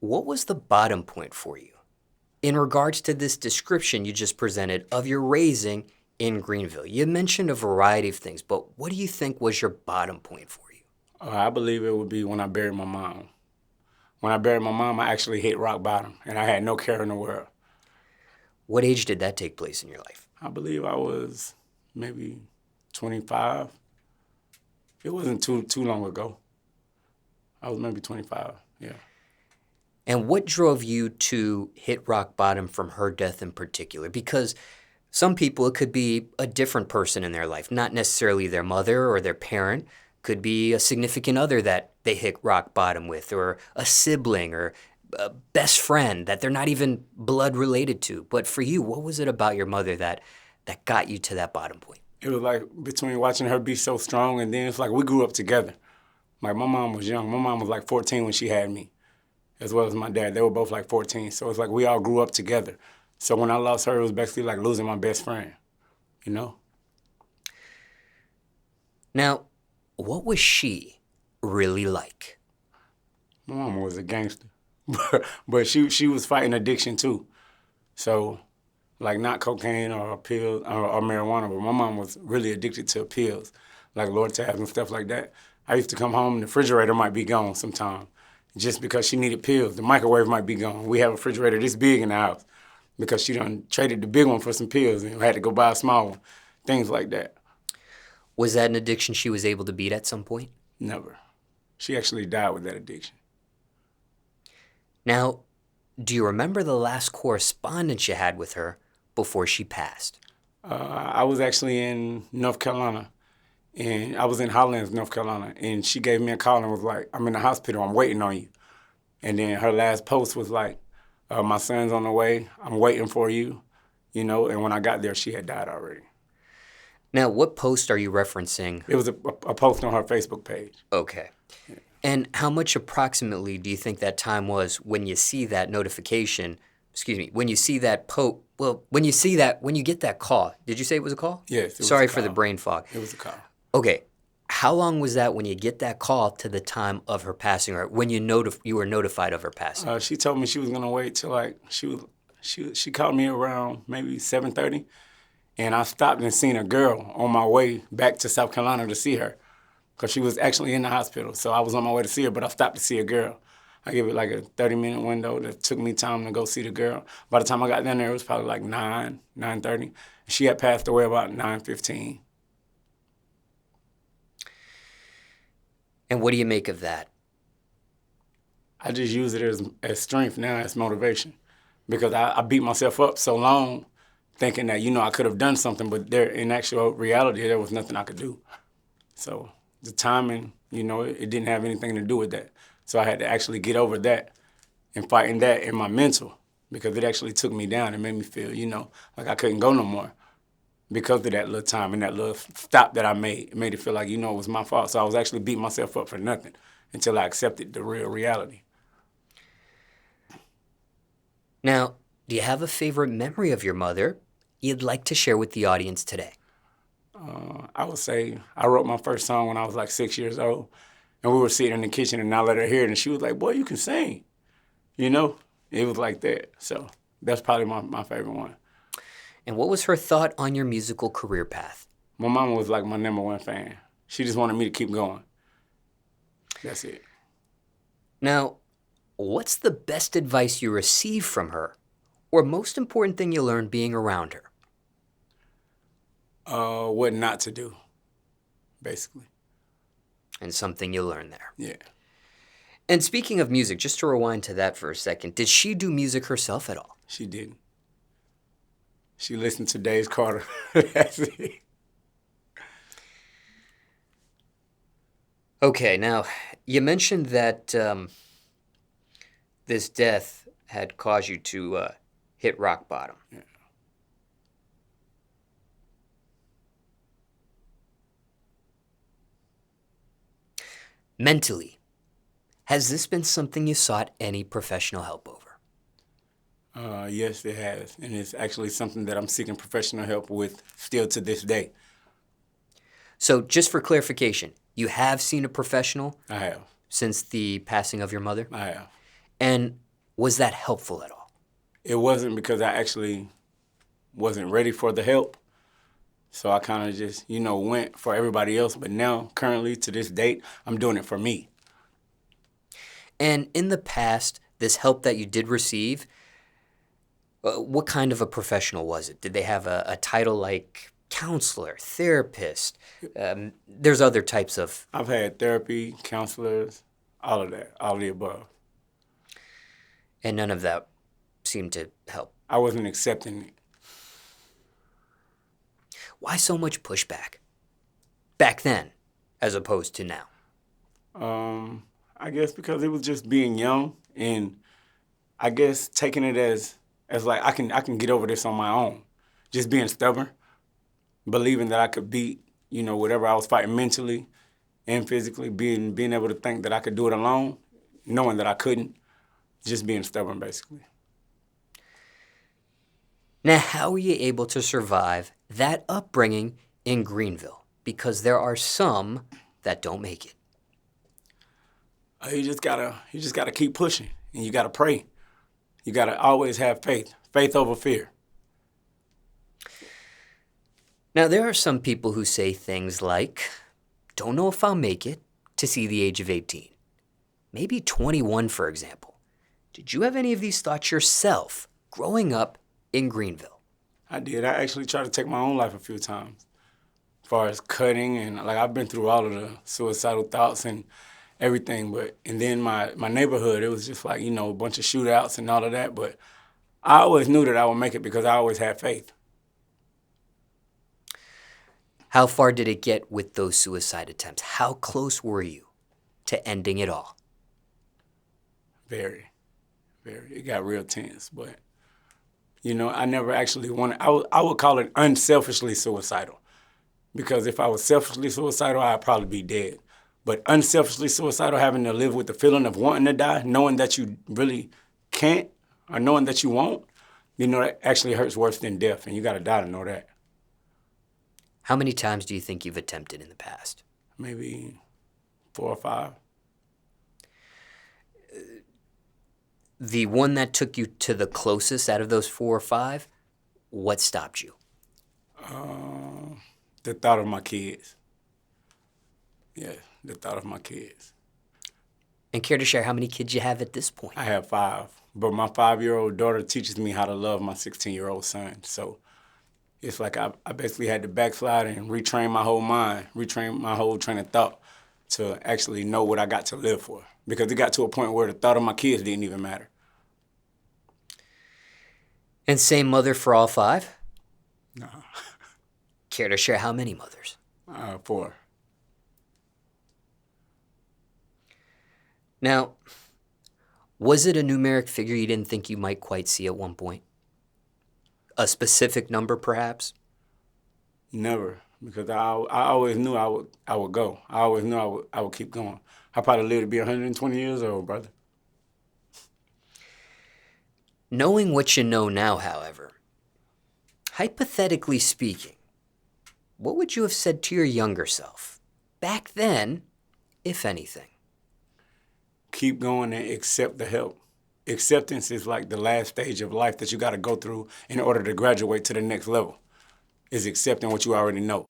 what was the bottom point for you in regards to this description you just presented of your raising in Greenville? You mentioned a variety of things, but what do you think was your bottom point for you? I believe it would be when I buried my mom. When I buried my mom, I actually hit rock bottom, and I had no care in the world. What age did that take place in your life? I believe I was maybe 25. It wasn't too long ago. I was maybe 25, yeah. And what drove you to hit rock bottom from her death in particular? Because some people, it could be a different person in their life, not necessarily their mother or their parent. Could be a significant other that they hit rock bottom with, or a sibling, or a best friend that they're not even blood related to. But for you, what was it about your mother that got you to that bottom point? It was like between watching her be so strong, and then it's like we grew up together. Like my mom was young. My mom was like 14 when she had me, as well as my dad. They were both like 14. So it's like we all grew up together. So when I lost her, it was basically like losing my best friend, you know? Now, what was she really like? My mama was a gangster. But she was fighting addiction too. So, like not cocaine or pills or marijuana, but my mom was really addicted to pills, like Lortabs and stuff like that. I used to come home and the refrigerator might be gone sometime just because she needed pills. The microwave might be gone. We have a refrigerator this big in the house because she done traded the big one for some pills and had to go buy a small one, things like that. Was that an addiction she was able to beat at some point? Never. She actually died with that addiction. Now, do you remember the last correspondence you had with her before she passed? I was actually in North Carolina, and I was in Highlands, North Carolina, and she gave me a call and was like, I'm in the hospital, I'm waiting on you. And then her last post was like, my son's on the way, I'm waiting for you, you know, and when I got there, she had died already. Now, what post are you referencing? It was a post on her Facebook page. Okay. Yeah. And how much approximately do you think that time was when you see that notification, when you see that when you get that call? Did you say it was a call? Yes, it was Sorry a for the call. brain fog. It was a call. Okay. How long was that when you get that call to the time of her passing, or when you were notified of her passing? She told me she was gonna wait till like she called me around maybe 7:30, and I stopped and seen a girl on my way back to South Carolina to see her, because she was actually in the hospital. So I was on my way to see her, but I stopped to see a girl. I gave it like a 30-minute window that took me time to go see the girl. By the time I got down there, it was probably like 9:30. She had passed away about 9:15. And what do you make of that? I just use it as strength now, as motivation, because I beat myself up so long thinking that, you know, I could have done something, but there, in actual reality, there was nothing I could do. So the timing, you know, it didn't have anything to do with that. So I had to actually get over that and fighting that in my mental, because it actually took me down and made me feel, you know, like I couldn't go no more because of that little time and that little stop that I made. It made it feel like, you know, it was my fault. So I was actually beating myself up for nothing until I accepted the real reality. Now, do you have a favorite memory of your mother you'd like to share with the audience today? I would say I wrote my first song when I was like 6 years old, and we were sitting in the kitchen and I let her hear it, and she was like, boy, you can sing. You know, it was like that. So that's probably my favorite one. And what was her thought on your musical career path? My mama was like my #1 fan. She just wanted me to keep going. That's it. Now, what's the best advice you received from her, or most important thing you learned being around her? What not to do, basically. And something you learned there. Yeah. And speaking of music, just to rewind to that for a second, did she do music herself at all? She didn't. She listened to Daze Karter. That's it. Okay, now, you mentioned that this death had caused you to hit rock bottom. Yeah. Mentally, has this been something you sought any professional help over? Yes, it has. And it's actually something that I'm seeking professional help with still to this day. So just for clarification, you have seen a professional I have. since the passing of your mother? I have. And Was that helpful at all? It wasn't because I actually wasn't ready for the help. So I kind of just, went for everybody else. But now, currently, to this date, I'm doing it for me. And in the past, this help that you did receive, what kind of a professional was it? Did they have a title like counselor, therapist? There's other types of... I've had therapy, counselors, all of that, all of the above. And none of that seemed to help. I wasn't accepting it. Why so much pushback? Back then, as opposed to now? I guess because it was just being young, and I guess taking it as like I can get over this on my own. Just being stubborn, believing that I could beat, whatever I was fighting mentally and physically, being able to think that I could do it alone, knowing that I couldn't, just being stubborn, basically. Now, how were you able to survive that upbringing in Greenville? Because there are some that don't make it. You just gotta keep pushing, and you gotta pray. You gotta always have faith over fear. Now, there are some people who say things like, don't know if I'll make it to see the age of 18. Maybe 21, for example. Did you have any of these thoughts yourself growing up in Greenville? I did. I actually tried to take my own life a few times. As far as cutting, and I've been through all of the suicidal thoughts and everything, and then my neighborhood, it was just like, a bunch of shootouts and all of that, but I always knew that I would make it because I always had faith. How far did it get with those suicide attempts? How close were you to ending it all? Very, very. It got real tense, but, I never actually wanted, I would call it unselfishly suicidal, because if I was selfishly suicidal, I'd probably be dead. But unselfishly suicidal, having to live with the feeling of wanting to die, knowing that you really can't, or knowing that you won't, that actually hurts worse than death, and you got to die to know that. How many times do you think you've attempted in the past? Maybe 4 or 5. The one that took you to the closest out of those 4 or 5, what stopped you? The thought of my kids. Yeah, the thought of my kids. And care to share how many kids you have at this point? I have 5, but my 5-year-old daughter teaches me how to love my 16-year-old son. So it's like I basically had to backslide and retrain my whole mind, retrain my whole train of thought to actually know what I got to live for. Because it got to a point where the thought of my kids didn't even matter. And same mother for all 5? No. Care to share how many mothers? 4. Now, was it a numeric figure you didn't think you might quite see at one point? A specific number, perhaps? Never, because I always knew I would go. I always knew I would keep going. I probably lived to be 120 years old, brother. Knowing what you know now, however, hypothetically speaking, what would you have said to your younger self back then, if anything? Keep going and accept the help. Acceptance is like the last stage of life that you got to go through in order to graduate to the next level, is accepting what you already know.